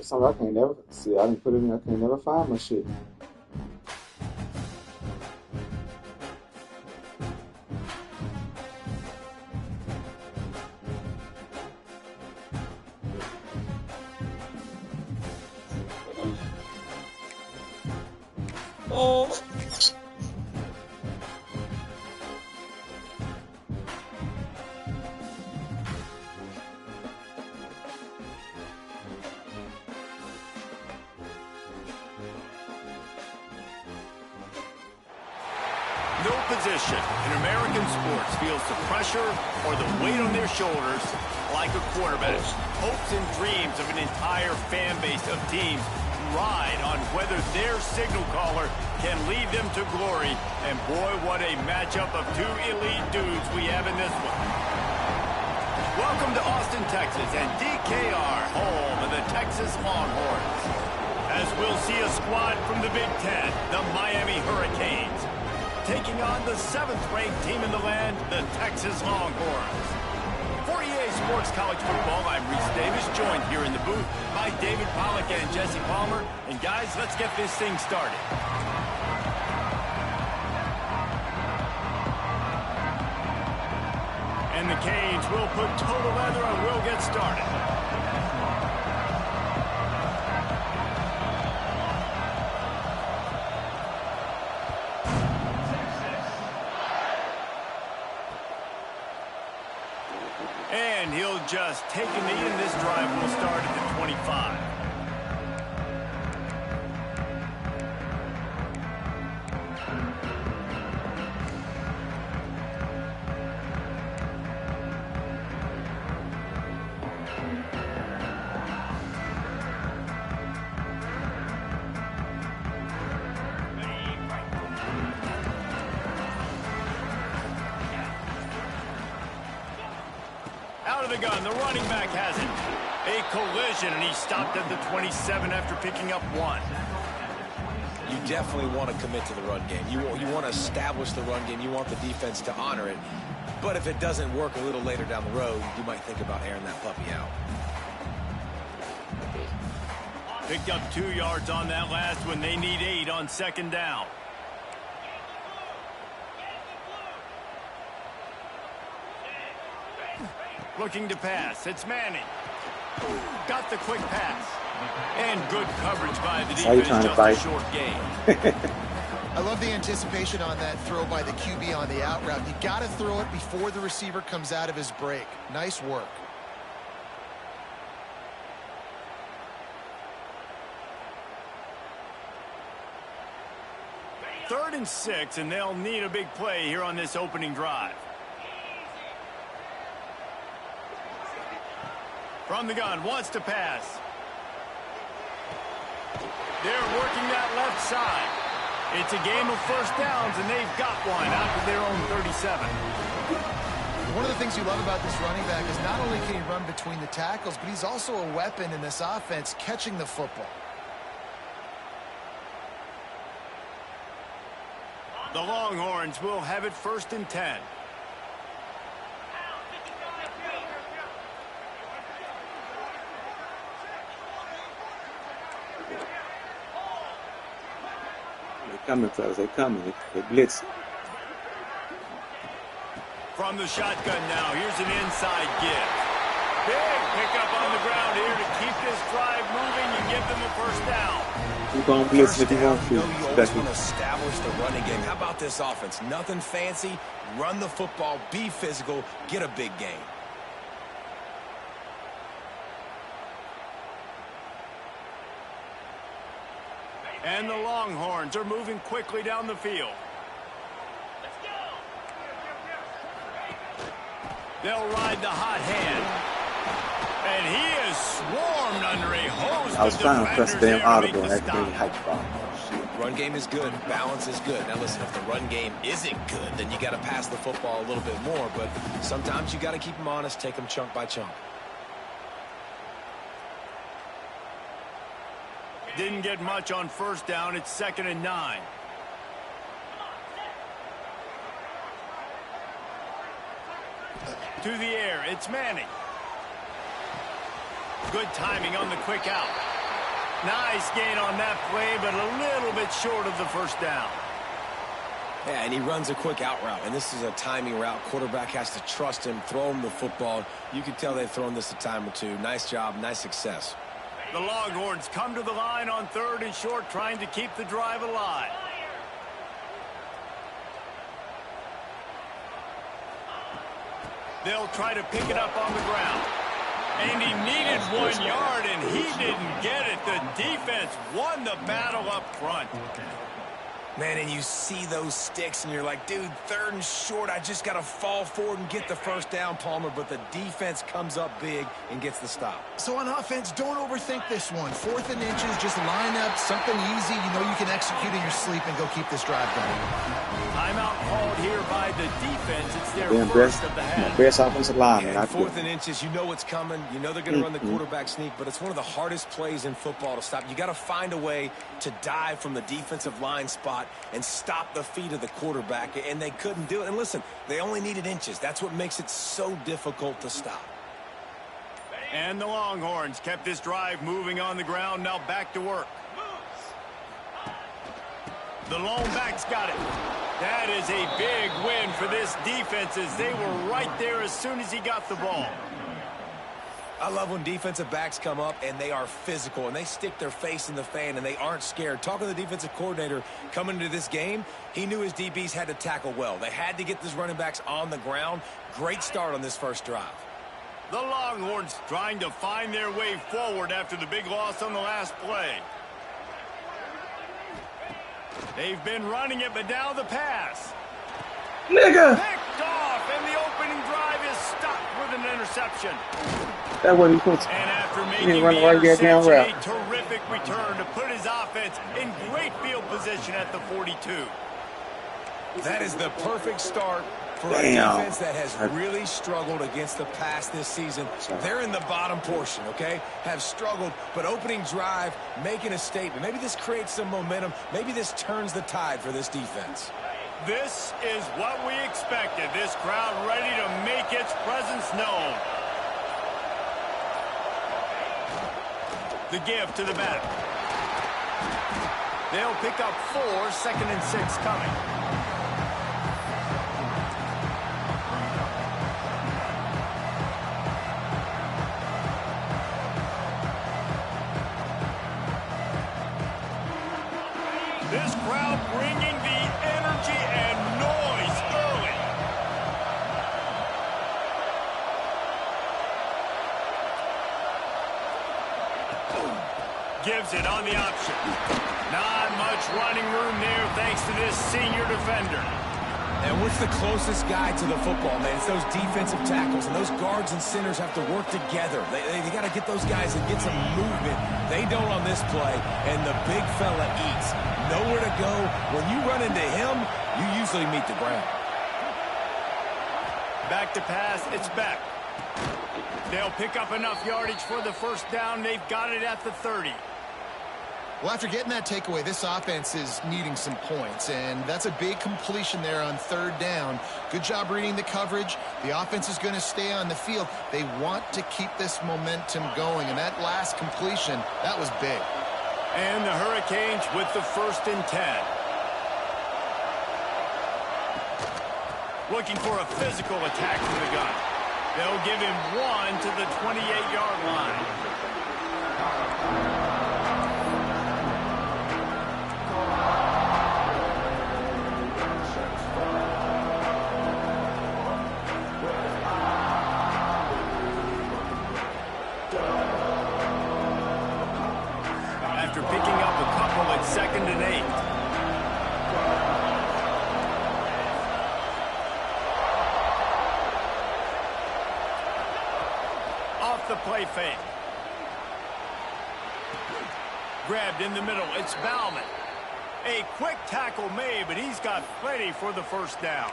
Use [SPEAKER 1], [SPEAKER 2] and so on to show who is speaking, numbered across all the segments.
[SPEAKER 1] Something I can't never see. I didn't put it in. I can't never find my shit.
[SPEAKER 2] Oh.
[SPEAKER 3] No position in American sports feels the pressure or the weight on their shoulders like a quarterback. Hopes and dreams of an entire fan base of teams ride on whether their signal caller can lead them to glory. And boy, what a matchup of two elite dudes we have in this one. Welcome to Austin, Texas, and DKR, home of the Texas Longhorns. As we'll see a squad from the Big Ten, the Miami Hurricanes, taking on the 7th-ranked team in the land, the Texas Longhorns. For EA Sports College Football, I'm Reese Davis, joined here in the booth by David Pollack and Jesse Palmer. And guys, let's get this thing started. And the Canes will put total leather and we'll get started. And he'll just take a knee, and this drive will start at the 25. Out of the gun, the running back has it. A collision, and he stopped at the 27 after picking up 1.
[SPEAKER 2] You definitely want to commit to the run game. You want to establish the run game. You want the defense to honor it. But if it doesn't work a little later down the road, you might think about airing that puppy out.
[SPEAKER 3] Picked up 2 yards on that last one. They need 8 on 2nd down. Looking to pass. It's Manning. Got the quick pass. And good coverage by the defense. Just a short gain.
[SPEAKER 4] I love the anticipation on that throw by the QB on the out route. You got to throw it before the receiver comes out of his break. Nice work.
[SPEAKER 3] Third and 6, and they'll need a big play here on this opening drive. From the gun, wants to pass. They're working that left side. It's a game of first downs, and they've got one out to their own 37.
[SPEAKER 4] One of the things you love about this running back is not only can he run between the tackles, but he's also a weapon in this offense, catching the football.
[SPEAKER 3] The Longhorns will have it 1st and 10.
[SPEAKER 1] Coming, fellas. They're coming. They're blitzing.
[SPEAKER 3] From the shotgun now, here's an inside give. Big pickup on the ground here to keep this drive moving and give them a 1st down.
[SPEAKER 1] You're going to blitz if you want to.
[SPEAKER 2] You always want to establish the running game. How about this offense? Nothing fancy. Run the football. Be physical. Get a big gain.
[SPEAKER 3] And the Longhorns are moving quickly down the field. They'll ride the hot hand. And he is swarmed under a host
[SPEAKER 1] I was
[SPEAKER 3] of
[SPEAKER 1] trying to press the
[SPEAKER 3] defenders
[SPEAKER 1] damn
[SPEAKER 3] there to make
[SPEAKER 1] audible and
[SPEAKER 3] the
[SPEAKER 1] accidentally
[SPEAKER 3] stop.
[SPEAKER 1] hyped bomb.
[SPEAKER 2] Run game is good. Balance is good. Now, listen, if the run game isn't good, then you got to pass the football a little bit more. But sometimes you got to keep them honest, take them chunk by chunk.
[SPEAKER 3] Didn't get much on first down. It's 2nd and 9. To the air. It's Manning. Good timing on the quick out. Nice gain on that play, but a little bit short of the first down.
[SPEAKER 2] Yeah, and he runs a quick out route, and this is a timing route. Quarterback has to trust him, throw him the football. You can tell they've thrown this a time or two. Nice job, nice success.
[SPEAKER 3] The Longhorns come to the line on 3rd and short, trying to keep the drive alive. They'll try to pick it up on the ground. And he needed 1 yard, and he didn't get it. The defense won the battle up front.
[SPEAKER 2] Man, and you see those sticks, and you're like, dude, 3rd and short, I just got to fall forward and get the first down, Palmer. But the defense comes up big and gets the stop.
[SPEAKER 4] So on offense, don't overthink this one. 4th and inches, just line up, something easy. You know you can execute in your sleep and go keep this drive going.
[SPEAKER 3] Timeout called here by the defense. It's their
[SPEAKER 1] Being
[SPEAKER 3] first
[SPEAKER 1] best,
[SPEAKER 3] of the half.
[SPEAKER 1] best offensive lineman.
[SPEAKER 2] Yeah,
[SPEAKER 1] I
[SPEAKER 2] 4th and inches, you know what's coming. You know they're going to run the quarterback sneak, but it's one of the hardest plays in football to stop. You got to find a way to dive from the defensive line spot and stop the feet of the quarterback, and they couldn't do it. And listen, they only needed inches. That's what makes it so difficult to stop.
[SPEAKER 3] And the Longhorns kept this drive moving on the ground. Now back to work. The lone back's got it. That is a big win for this defense, as they were right there as soon as he got the ball.
[SPEAKER 2] I love when defensive backs come up and they are physical and they stick their face in the fan and they aren't scared. Talking to the defensive coordinator coming into this game, he knew his DBs had to tackle well. They had to get these running backs on the ground. Great start on this first drive.
[SPEAKER 3] The Longhorns trying to find their way forward after the big loss on the last play. They've been running it, but now the pass.
[SPEAKER 1] Nigga!
[SPEAKER 3] Picked off, and the opening drive is stopped with an interception.
[SPEAKER 1] That wasn't supposed to.
[SPEAKER 3] And after
[SPEAKER 1] He
[SPEAKER 3] making
[SPEAKER 1] didn't run
[SPEAKER 3] the
[SPEAKER 1] right there down
[SPEAKER 3] interception,
[SPEAKER 1] route.
[SPEAKER 3] a terrific return to put his offense in great field position at the 42.
[SPEAKER 2] That is the perfect start for a
[SPEAKER 1] Damn.
[SPEAKER 2] defense that has really struggled against the pass this season. They're in the bottom portion, okay? Have struggled, but opening drive, making a statement. Maybe this creates some momentum. Maybe this turns the tide for this defense.
[SPEAKER 3] This is what we expected. This crowd ready to make its presence known. The give to the back. They'll pick up 4, 2nd and 6 coming. This crowd bringing the energy and noise early. Gives it on the option. Not much running room there thanks to this senior defender.
[SPEAKER 2] And what's the closest guy to the football, man? It's those defensive tackles, and those guards and centers have to work together. They got to get those guys and get some movement. They don't on this play, and the big fella eats. Nowhere to go. When you run into him, you usually meet the ground.
[SPEAKER 3] Back to pass, it's Beck. They'll pick up enough yardage for the first down. They've got it at the 30.
[SPEAKER 4] Well, after getting that takeaway, this offense is needing some points, and that's a big completion there on 3rd down. Good job reading the coverage. The offense is going to stay on the field. They want to keep this momentum going, and that last completion, that was big.
[SPEAKER 3] And the Hurricanes with the 1st and 10. Looking for a physical attack from the gun. They'll give him 1 to the 28-yard line. After picking up a couple at 2nd and 8. off the play fake. Grabbed in the middle. It's Bauman. A quick tackle made, but he's got plenty for the first down.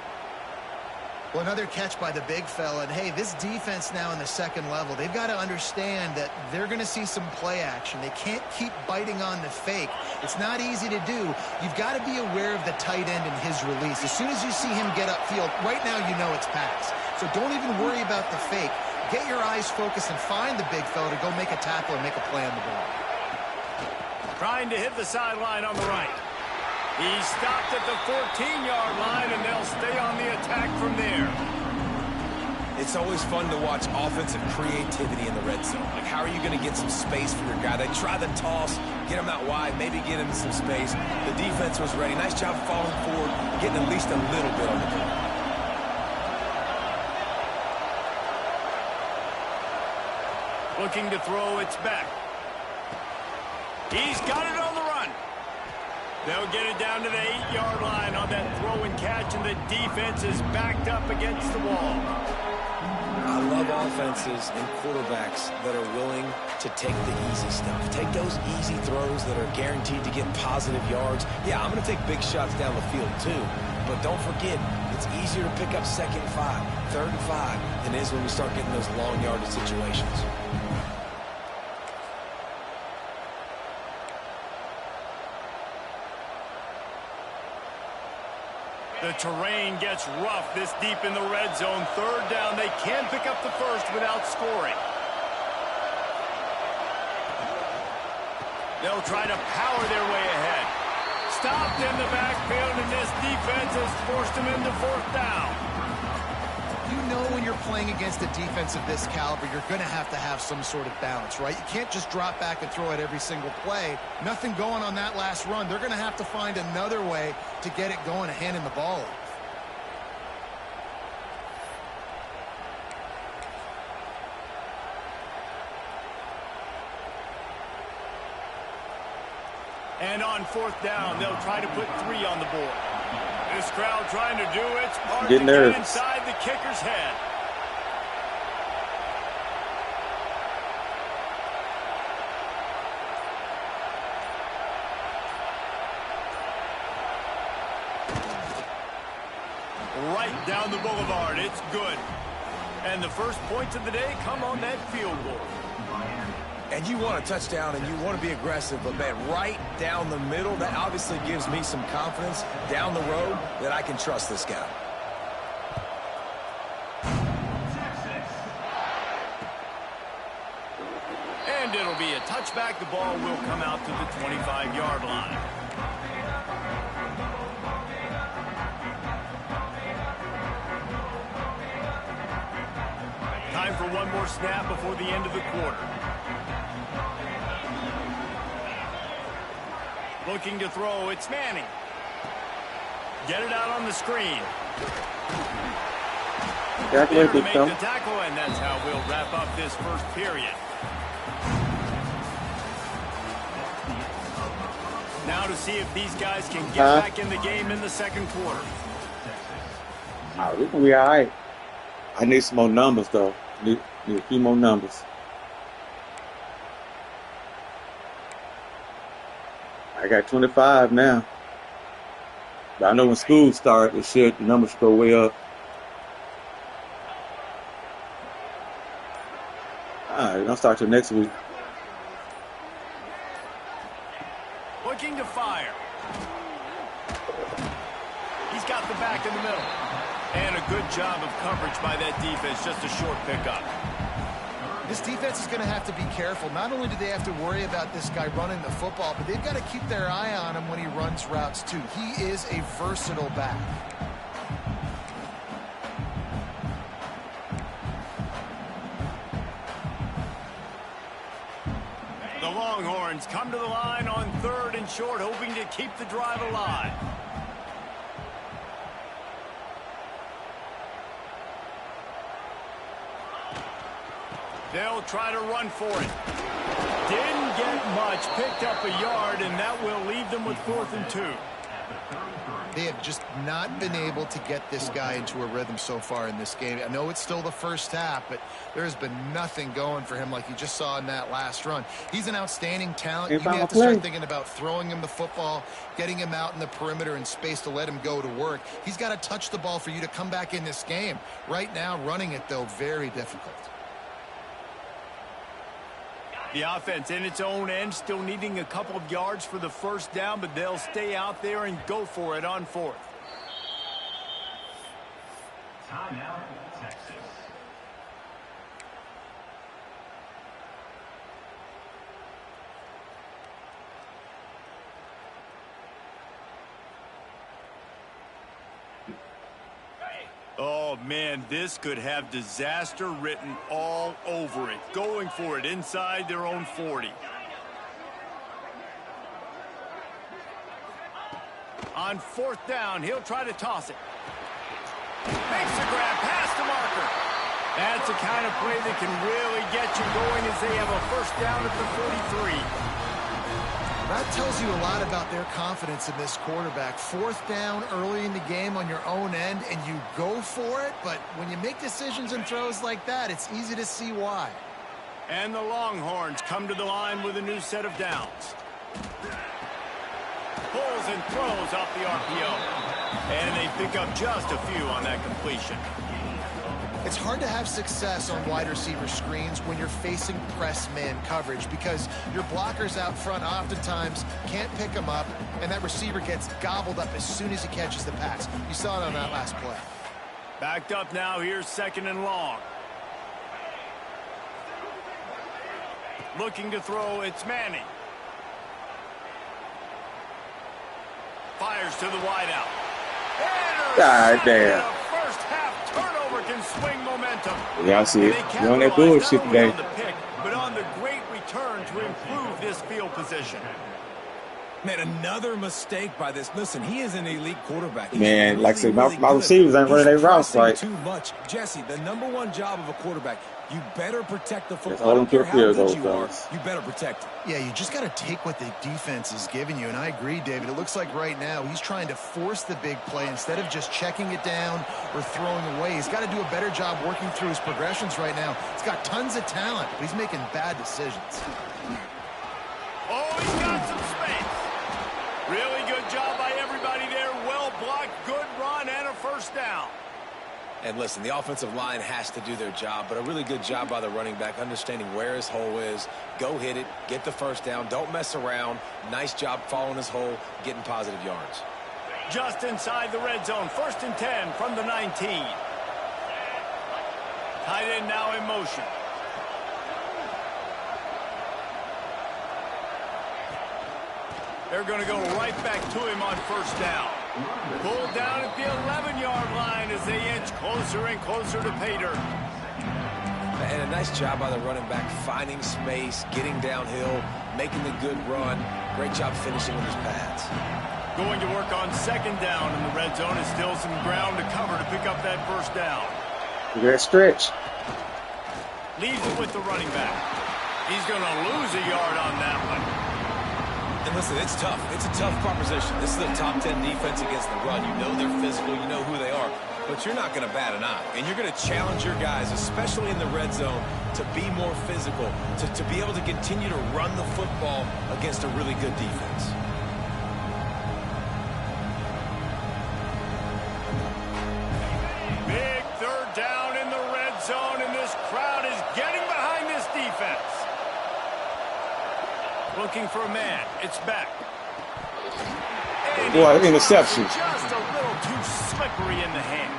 [SPEAKER 4] Well, another catch by the big fella. And, hey, this defense now in the second level, they've got to understand that they're going to see some play action. They can't keep biting on the fake. It's not easy to do. You've got to be aware of the tight end and his release. As soon as you see him get upfield, right now you know it's pass. So don't even worry about the fake. Get your eyes focused and find the big fella to go make a tackle and make a play on the ball.
[SPEAKER 3] Trying to hit the sideline on the right. He stopped at the 14-yard line, and they'll stay on the attack from there.
[SPEAKER 2] It's always fun to watch offensive creativity in the red zone. Like, how are you going to get some space for your guy? They try the toss, get him out wide, maybe get him some space. The defense was ready. Nice job falling forward, getting at least a little bit on the play.
[SPEAKER 3] Looking to throw, it's back. He's got it on the run. They'll get it down to the 8-yard line on that throw and catch, and the defense is backed up against the wall.
[SPEAKER 2] I love offenses and quarterbacks that are willing to take the easy stuff. Take those easy throws that are guaranteed to get positive yards. Yeah, I'm going to take big shots down the field too, but don't forget, it's easier to pick up 2nd and 5, 3rd and 5 than it is when we start getting those long yardage situations.
[SPEAKER 3] The terrain gets rough this deep in the red zone. 3rd down. They can pick up the first without scoring. They'll try to power their way ahead. Stopped in the backfield, and this defense has forced them into 4th down.
[SPEAKER 4] You know when you're playing against a defense of this caliber, you're going to have some sort of balance, right? You can't just drop back and throw it every single play. Nothing going on that last run. They're going to have to find another way to get it going and handing the ball off.
[SPEAKER 3] And on 4th down, they'll try to put 3 on the board. This crowd trying to do its part to get inside the kicker's head. Right down the boulevard. It's good. And the first points of the day come on that field goal.
[SPEAKER 2] And you want a touchdown and you want to be aggressive, but man, right down the middle, that obviously gives me some confidence down the road that I can trust this guy.
[SPEAKER 3] And it'll be a touchback. The ball will come out to the 25-yard line. Time for one more snap before the end of the quarter. Looking to throw, it's Manning. Get it out on the screen. There to make the tackle, and that's how we'll wrap up this first period. Now to see if these guys can get back in the game in the second quarter.
[SPEAKER 1] We can be all right. I need some more numbers, though. Need a few more numbers. I got 25 now. But I know when school starts, the numbers go way up. All right, don't start till next week.
[SPEAKER 3] Looking to fire. He's got the back in the middle. And a good job of coverage by that defense. Just a short pickup.
[SPEAKER 4] This defense is going to have to be careful. Not only do they have to worry about this guy running the football, but they've got to keep their eye on him when he runs routes too. He is a versatile back.
[SPEAKER 3] The Longhorns come to the line on 3rd and short, hoping to keep the drive alive. They'll try to run for it. Didn't get much, picked up a yard, and that will leave them with 4th and 2.
[SPEAKER 4] They have just not been able to get this guy into a rhythm so far in this game. I know it's still the first half, but there has been nothing going for him like you just saw in that last run. He's an outstanding talent. You may have to start thinking about throwing him the football, getting him out in the perimeter in space to let him go to work. He's got to touch the ball for you to come back in this game. Right now, running it, though, very difficult.
[SPEAKER 3] The offense in its own end still needing a couple of yards for the first down, but they'll stay out there and go for it on 4th.
[SPEAKER 5] Timeout, Texas.
[SPEAKER 3] Oh, man, this could have disaster written all over it. Going for it inside their own 40. On 4th down, he'll try to toss it. Makes the grab past the marker. That's the kind of play that can really get you going as they have a first down at the 43.
[SPEAKER 4] That tells you a lot about their confidence in this quarterback. 4th down early in the game on your own end, and you go for it, but when you make decisions and throws like that, it's easy to see why.
[SPEAKER 3] And the Longhorns come to the line with a new set of downs. Pulls and throws off the RPO. And they pick up just a few on that completion.
[SPEAKER 4] It's hard to have success on wide receiver screens when you're facing press man coverage because your blockers out front oftentimes can't pick them up, and that receiver gets gobbled up as soon as he catches the pass. You saw it on that last play.
[SPEAKER 3] Backed up now. Here's 2nd and long. Looking to throw. It's Manning. Fires to the wideout.
[SPEAKER 1] God damn.
[SPEAKER 3] First half turnover can swing momentum.
[SPEAKER 1] Y'all see it. You on that bullshit today.
[SPEAKER 3] On the pick, but on the great return to improve this field position.
[SPEAKER 2] Man, another mistake by this. Listen, he is an elite quarterback.
[SPEAKER 1] Man, like I said, my receivers ain't running their routes right.
[SPEAKER 2] Too much. Jesse, the #1 job of a quarterback, you better protect the football.
[SPEAKER 1] I
[SPEAKER 2] I don't care how good
[SPEAKER 1] those
[SPEAKER 2] you are,
[SPEAKER 1] guys.
[SPEAKER 2] you better protect it.
[SPEAKER 4] Yeah, you just got to take what the defense is giving you, and I agree, David. It looks like right now he's trying to force the big play instead of just checking it down or throwing away. He's got to do a better job working through his progressions right now. He's got tons of talent, but he's making bad decisions.
[SPEAKER 3] Oh, he's got some space. Really good job by everybody there. Well blocked, good run, and a first down.
[SPEAKER 2] And listen, the offensive line has to do their job, but a really good job by the running back, understanding where his hole is. Go hit it, get the first down, don't mess around. Nice job following his hole, getting positive yards.
[SPEAKER 3] Just inside the red zone, 1st and 10 from the 19. Tight end now in motion. They're going to go right back to him on first down. Pulled down at the 11-yard line as they inch closer and closer to pay dirt.
[SPEAKER 2] And a nice job by the running back, finding space, getting downhill, making the good run. Great job finishing with his pads.
[SPEAKER 3] Going to work on 2nd down in the red zone. Is still some ground to cover to pick up that first down.
[SPEAKER 1] Good stretch.
[SPEAKER 3] Leaves it with the running back. He's going to lose a yard on that one.
[SPEAKER 2] And listen, it's tough. It's a tough proposition. This is a top 10 defense against the run. You know they're physical. You know who they are. But you're not going to bat an eye. And you're going to challenge your guys, especially in the red zone, to be more physical, to be able to continue to run the football against a really good defense.
[SPEAKER 3] Big 3rd down in the red zone, and this crowd is getting behind this defense. Looking for a man. It's back.
[SPEAKER 1] Boy, interception.
[SPEAKER 3] Just a little too slippery in the hands.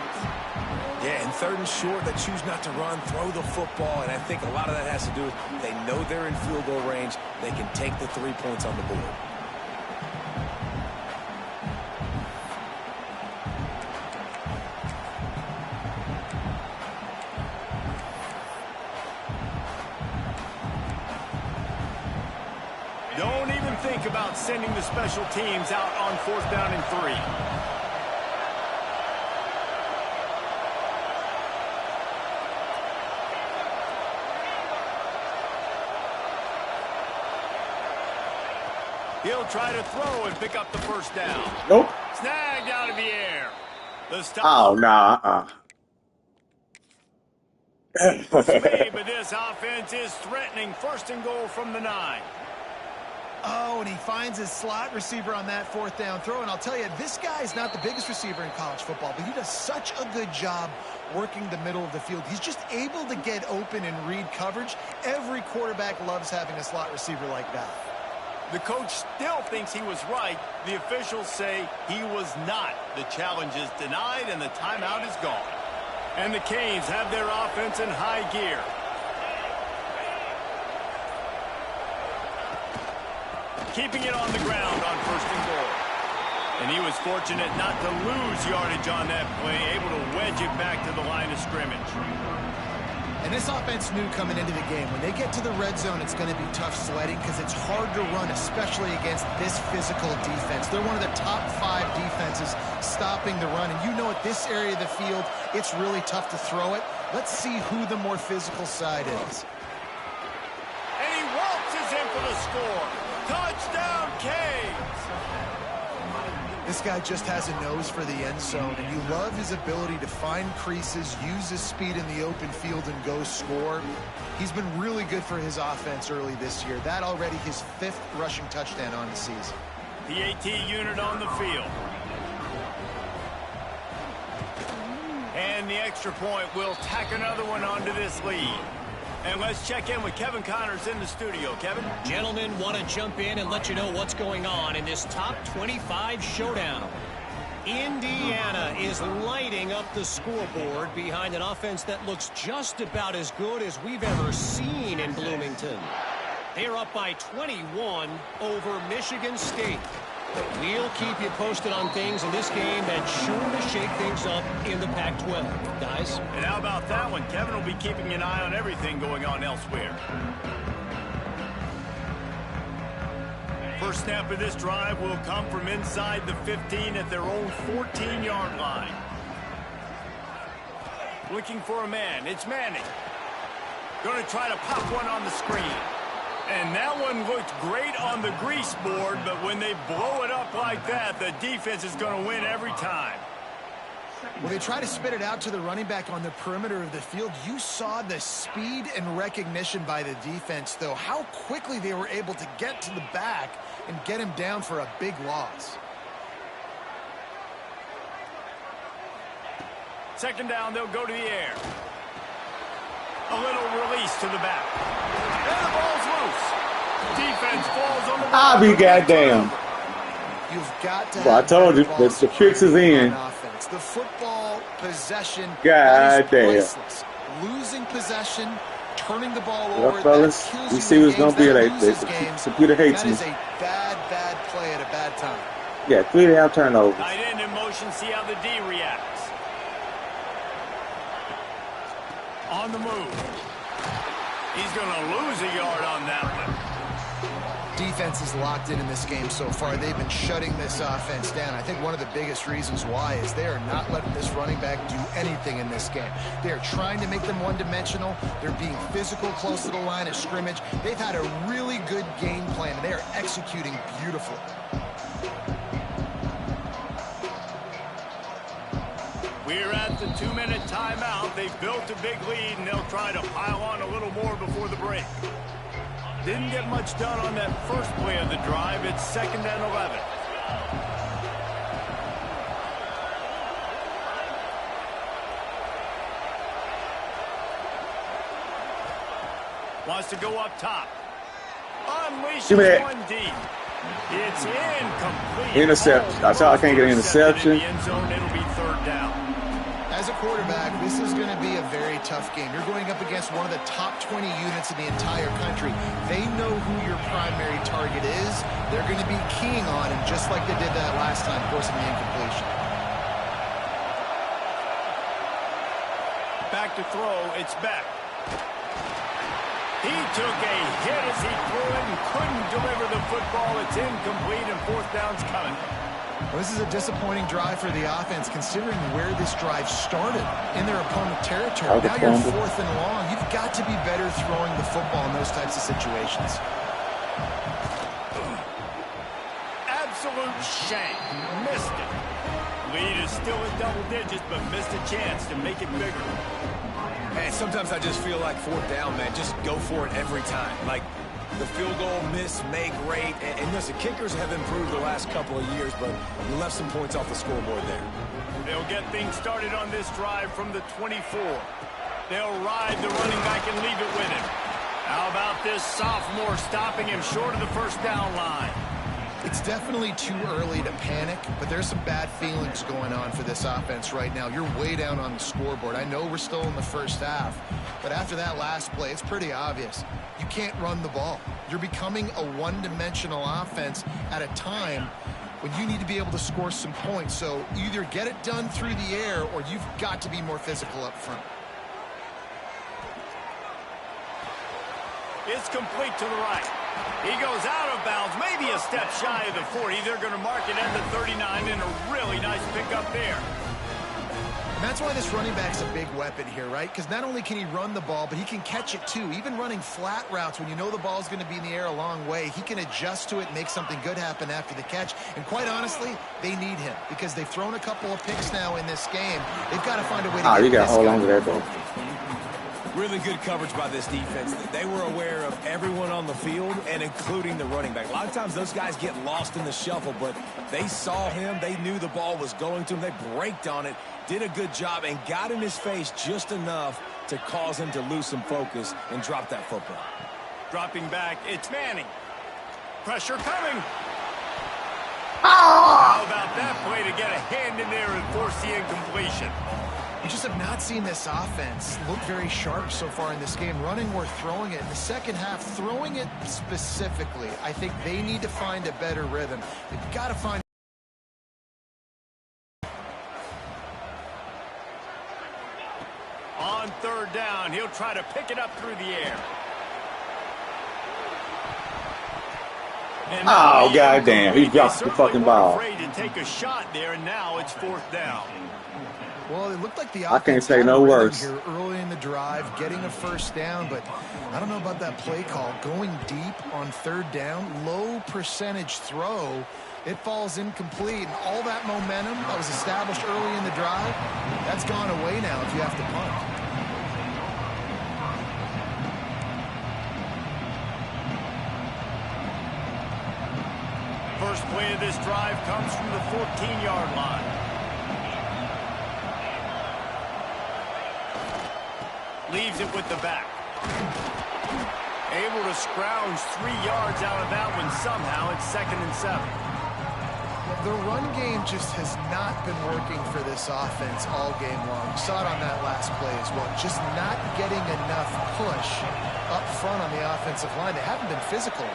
[SPEAKER 2] Yeah, and 3rd and short, they choose not to run, throw the football, and I think a lot of that has to do with they know they're in field goal range. They can take the 3 points on the board.
[SPEAKER 3] Don't even think about sending the special teams out on 4th down and 3. He'll try to throw and pick up the first down.
[SPEAKER 1] Nope.
[SPEAKER 3] Snagged out of the air. The stop.
[SPEAKER 1] Oh, nah.
[SPEAKER 3] Made, but this offense is threatening. First and goal from the 9.
[SPEAKER 4] Oh, and he finds his slot receiver on that 4th down throw. And I'll tell you, this guy's not the biggest receiver in college football, but he does such a good job working the middle of the field. He's just able to get open and read coverage. Every quarterback loves having a slot receiver like that.
[SPEAKER 3] The coach still thinks he was right. The officials say he was not. The challenge is denied, and the timeout is gone. And the Canes have their offense in high gear. Keeping it on the ground on first and goal. And he was fortunate not to lose yardage on that play, able to wedge it back to the line of scrimmage.
[SPEAKER 4] And this offense knew coming into the game, when they get to the red zone, it's going to be tough sledding because it's hard to run, especially against this physical defense. They're one of the top 5 defenses stopping the run. And you know, at this area of the field, it's really tough to throw it. Let's see who the more physical side is.
[SPEAKER 3] And he waltzes in for the score. Touchdown, Canes!
[SPEAKER 4] This guy just has a nose for the end zone, and you love his ability to find creases, use his speed in the open field, and go score. He's been really good for his offense early this year. That already his 5th rushing touchdown on the season.
[SPEAKER 3] The AT unit on the field. And the extra point will tack another one onto this lead. And let's check in with Kevin Connors in the studio. Kevin?
[SPEAKER 6] Gentlemen, want to jump in and let you know what's going on in this top 25 showdown. Indiana is lighting up the scoreboard behind an offense that looks just about as good as we've ever seen in Bloomington. They're up by 21 over Michigan State. We'll keep you posted on things in this game that's sure to shake things up in the Pac-12. Guys?
[SPEAKER 3] And how about that one? Kevin will be keeping an eye on everything going on elsewhere. First snap of this drive will come from inside the 15 at their own 14-yard line. Looking for a man. It's Manning. Going to try to pop one on the screen. And that one looked great on the grease board, but when they blow it up like that, the defense is going to win every time.
[SPEAKER 4] When they try to spit it out to the running back on the perimeter of the field, you saw the speed and recognition by the defense, though, how quickly they were able to get to the back and get him down for a big loss.
[SPEAKER 3] Second down, they'll go to the air. A little release to the back. And the ball's loose. Defense falls on the ball.
[SPEAKER 1] I'll be goddamn.
[SPEAKER 4] You've got to
[SPEAKER 1] Well, I told you, the fix is in.
[SPEAKER 4] Offense. The football possession
[SPEAKER 1] God
[SPEAKER 4] is
[SPEAKER 1] damn.
[SPEAKER 4] priceless. Losing possession, turning the ball over.
[SPEAKER 1] Well, fellas,
[SPEAKER 4] that kills
[SPEAKER 1] we
[SPEAKER 4] you
[SPEAKER 1] see
[SPEAKER 4] in
[SPEAKER 1] what's going to
[SPEAKER 4] games.
[SPEAKER 1] be
[SPEAKER 4] That
[SPEAKER 1] like
[SPEAKER 4] loses
[SPEAKER 1] this.
[SPEAKER 4] games.
[SPEAKER 1] Computer hates
[SPEAKER 4] That
[SPEAKER 1] me.
[SPEAKER 4] is a bad play at a bad time.
[SPEAKER 1] Yeah, 3-down turnovers.
[SPEAKER 3] Tight end in motion, see how the D reacts. On the move. He's going to lose a yard on that one.
[SPEAKER 4] Defense is locked in this game so far. They've been shutting this offense down. I think one of the biggest reasons why is they are not letting this running back do anything in this game. They're trying to make them one-dimensional. They're being physical close to the line of scrimmage. They've had a really good game plan, and they are executing beautifully.
[SPEAKER 3] We're at the 2-minute timeout. They've built a big lead, and they'll try to pile on a little more before the break. Didn't get much done on that first play of the drive. It's 2nd and 11. Wants to go up top. Unleashes one deep. It's incomplete.
[SPEAKER 1] Interception. I saw I can't get an interception.
[SPEAKER 3] In the end zone, it'll be 3rd down.
[SPEAKER 4] As a quarterback, this is going to be a very tough game. You're going up against one of the top 20 units in the entire country. They know who your primary target is. They're going to be keying on him, just like they did that last time, forcing the incompletion.
[SPEAKER 3] Back to throw. It's Beck. He took a hit as he threw it and couldn't deliver the football. It's incomplete, and 4th down's coming.
[SPEAKER 4] Well, this is a disappointing drive for the offense, considering where this drive started in their opponent territory. Now you're 4th and long. You've got to be better throwing the football in those types of situations.
[SPEAKER 3] absolute shank. Missed it. Lead is still in double digits, but missed a chance to make it bigger.
[SPEAKER 2] Hey, sometimes I just feel like fourth down, man. Just go for it every time. Like, the field goal miss, make great. And listen, kickers have improved the last couple of years, but you left some points off the scoreboard there.
[SPEAKER 3] They'll get things started on this drive from the 24. They'll ride the running back and leave it with him. How about this sophomore stopping him short of the first down line?
[SPEAKER 4] It's definitely too early to panic, but there's some bad feelings going on for this offense right now. You're way down on the scoreboard. I know we're still in the first half, but after that last play, it's pretty obvious. You can't run the ball. You're becoming a one-dimensional offense at a time when you need to be able to score some points. So either get it done through the air or you've got to be more physical up front.
[SPEAKER 3] It's complete to the right. He goes out of bounds, maybe a step shy of the 40. They're going to mark it at the 39, and a really nice pickup there.
[SPEAKER 4] And that's why this running back's a big weapon here, right? Because not only can he run the ball, but he can catch it too. Even running flat routes when you know the ball's going to be in the air a long way, he can adjust to it and make something good happen after the catch. And quite honestly, they need him because they've thrown a couple of picks now in this game. They've got to find a way to get
[SPEAKER 1] you got
[SPEAKER 4] this
[SPEAKER 1] to hold
[SPEAKER 4] guy.
[SPEAKER 1] on to that, bro.
[SPEAKER 2] Really good coverage by this defense. They were aware of everyone on the field, and including the running back. A lot of times those guys get lost in the shuffle, but they saw him. They knew the ball was going to him. They braked on it, did a good job, and got in his face just enough to cause him to lose some focus and drop that football.
[SPEAKER 3] Dropping back, it's Manning. Pressure coming.
[SPEAKER 1] Ah!
[SPEAKER 3] How about that play to get a hand in there and force the incompletion?
[SPEAKER 4] We just have not seen this offense look very sharp so far in this game, running or throwing it. In the second half, throwing it specifically, I think they need to find a better rhythm. They've got to find.
[SPEAKER 3] On third down, he'll try to pick it up through the air. And
[SPEAKER 1] Oh, goddamn. He dropped the fucking ball.
[SPEAKER 3] Afraid to take a shot there, and now it's fourth down.
[SPEAKER 4] Well, it looked like the
[SPEAKER 1] I can't
[SPEAKER 4] offense
[SPEAKER 1] say
[SPEAKER 4] had
[SPEAKER 1] no
[SPEAKER 4] a rhythm
[SPEAKER 1] worse.
[SPEAKER 4] here early in the drive, getting a first down, but I don't know about that play call. Going deep on third down, low percentage throw, it falls incomplete, and all that momentum that was established early in the drive, that's gone away now if you have to punt.
[SPEAKER 3] First play of this drive comes from the 14-yard line. Leaves it with the back. Able to scrounge 3 yards out of that one somehow. It's 2nd and 7.
[SPEAKER 4] The run game just has not been working for this offense all game long. You saw it on that last play as well. Just not getting enough push up front on the offensive line. They haven't been physical.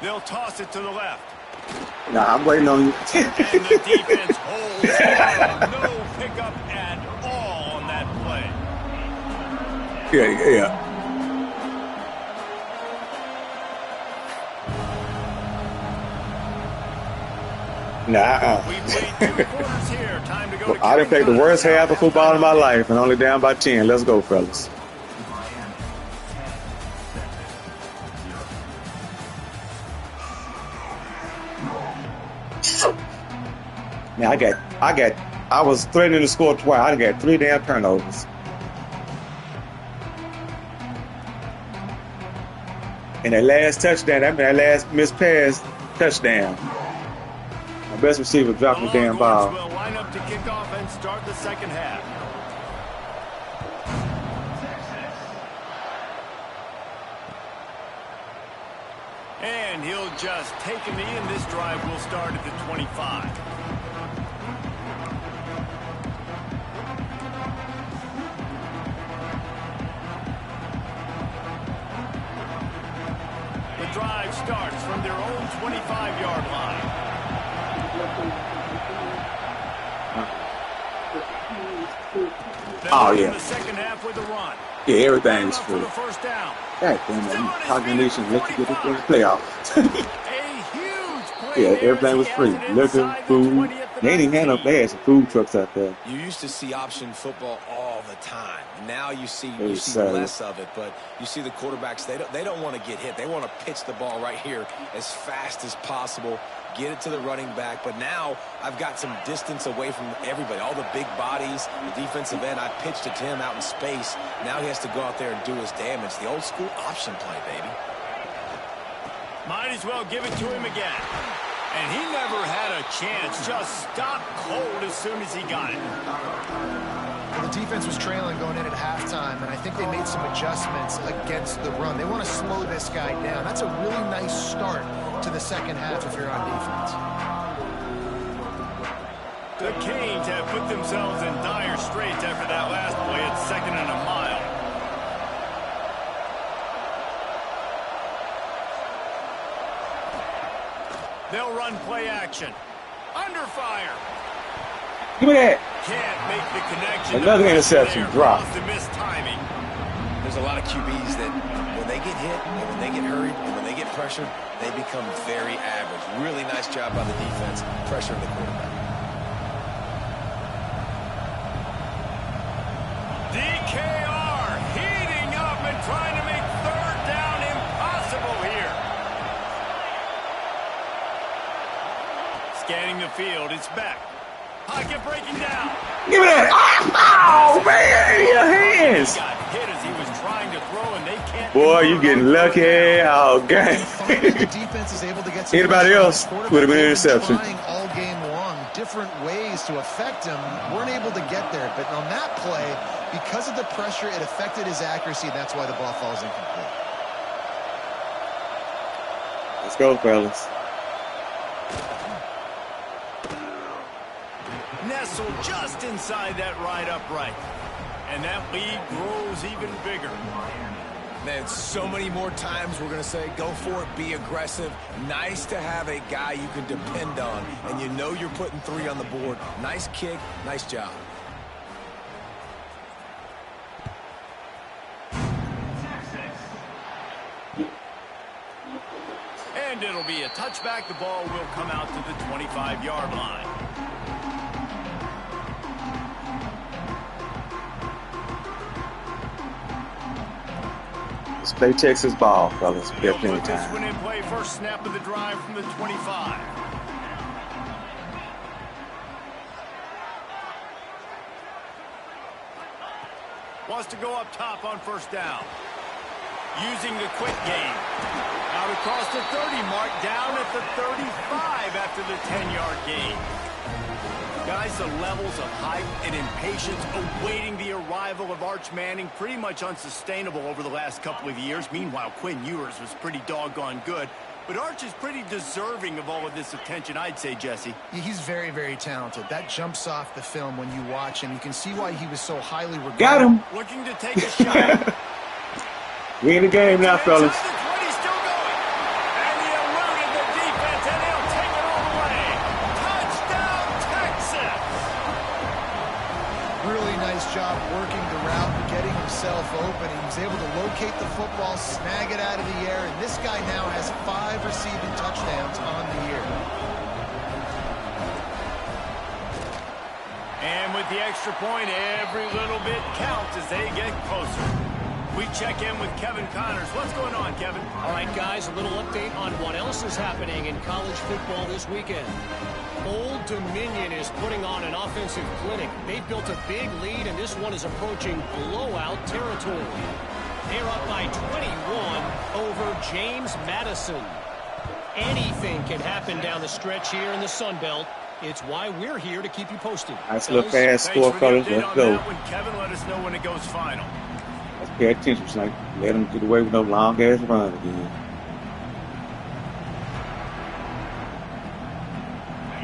[SPEAKER 3] They'll toss it to the left.
[SPEAKER 1] Nah, I'm waiting on you.
[SPEAKER 3] And the defense holds on. No pickup at all on that play.
[SPEAKER 1] Yeah. Nah,
[SPEAKER 3] We played 2 quarters here. Time to go to
[SPEAKER 1] I done played the worst half of football in my life and only down by 10. Let's go, fellas. Now I was threatening to score twice. I got 3 damn turnovers. And that last touchdown, that last missed pass, touchdown. My best receiver dropped the damn ball.
[SPEAKER 3] Will line up to kick off and start the second half. And he'll just take a knee, and this drive will start at the 25. The drive starts from their own 25-yard line.
[SPEAKER 1] Oh, yeah.
[SPEAKER 3] In the second half with a run.
[SPEAKER 1] Yeah, everything's
[SPEAKER 3] For
[SPEAKER 1] free.
[SPEAKER 3] the first down.
[SPEAKER 1] God damn it, I'm talking nation. Let you get this thing playoff.
[SPEAKER 3] A huge
[SPEAKER 1] Yeah, everything was free. Liquor, food. They didn't have no. They had some food trucks out there.
[SPEAKER 2] You used to see option football all the time. Now you see
[SPEAKER 1] Sad.
[SPEAKER 2] less of it, but you see the quarterbacks, they don't want to get hit. They want to pitch the ball right here as fast as possible, get it to the running back. But now I've got some distance away from everybody, all the big bodies, the defensive end. I pitched it to him out in space. Now he has to go out there and do his damage. The old school option play, baby.
[SPEAKER 3] Might as well give it to him again. And he never had a chance. Just stopped cold as soon as he got it.
[SPEAKER 4] Well, the defense was trailing going in at halftime, and I think they made some adjustments against the run. They want to slow this guy down. That's a really nice start to the second half if you're on defense.
[SPEAKER 3] The Canes have put themselves in dire straits after that last play at 2nd and a mile. They'll run play action. Under fire.
[SPEAKER 1] Give me that.
[SPEAKER 3] Can't make the connection.
[SPEAKER 1] Another interception drop.
[SPEAKER 3] To miss timing.
[SPEAKER 2] There's a lot of QBs that when they get hit, and when they get hurried, and when they get pressured, they become very average. Really nice job by the defense, pressuring the quarterback.
[SPEAKER 3] DKR heating up and trying to make 3rd down impossible here. Scanning the field, it's back. Pocket breaking down.
[SPEAKER 1] Give me that. Oh, man, your hands.
[SPEAKER 3] He got hit as he was trying to throw, and they can't.
[SPEAKER 1] Boy, you getting lucky all game.
[SPEAKER 4] The defense is able to get some
[SPEAKER 1] Anybody else would have been an interception.
[SPEAKER 4] Trying all game long, different ways to affect him. Weren't able to get there, but on that play, because of the pressure, it affected his accuracy, and that's why the ball falls incomplete.
[SPEAKER 1] Let's go, fellas.
[SPEAKER 3] Nestled just inside that right upright. And that lead grows even bigger.
[SPEAKER 2] Man, so many more times we're going to say, go for it, be aggressive. Nice to have a guy you can depend on, and you know you're putting 3 on the board. Nice kick, nice job.
[SPEAKER 3] And it'll be a touchback. The ball will come out to the 25-yard line.
[SPEAKER 1] Let's play Texas ball, fellas. We got plenty of
[SPEAKER 3] This one
[SPEAKER 1] time.
[SPEAKER 3] in play, first snap of the drive from the 25. Wants to go up top on 1st down. Using the quick game. Out across the 30 mark, down at the 35 after the 10-yard gain. Guys, the levels of hype and impatience awaiting the arrival of Arch Manning pretty much unsustainable over the last couple of years. Meanwhile, Quinn Ewers was pretty doggone good. But Arch is pretty deserving of all of this attention, I'd say, Jesse.
[SPEAKER 4] Yeah, he's very, very talented. That jumps off the film when you watch him. You can see why he was so highly regarded.
[SPEAKER 1] Got him.
[SPEAKER 3] Looking to take a shot.
[SPEAKER 1] We in the game now, fellas.
[SPEAKER 4] Job working the route and getting himself open. He was able to locate the football, snag it out of the air, and this guy now has 5 receiving touchdowns on the year.
[SPEAKER 3] And with the extra point, every little bit counts as they get closer. We check in with Kevin Connors. What's going on, Kevin?
[SPEAKER 6] All right, guys, a little update on what else is happening in college football this weekend. Old Dominion is putting on an offensive clinic. They've built a big lead, and this one is approaching blowout territory. They're up by 21 over James Madison. Anything can happen down the stretch here in the Sun Belt. It's why we're here to keep you posted.
[SPEAKER 1] Nice little fast score, fellas. Let's go.
[SPEAKER 3] Kevin, let us know when it goes final.
[SPEAKER 1] Let's pay attention, Snake. Let them get away with no long-ass run again.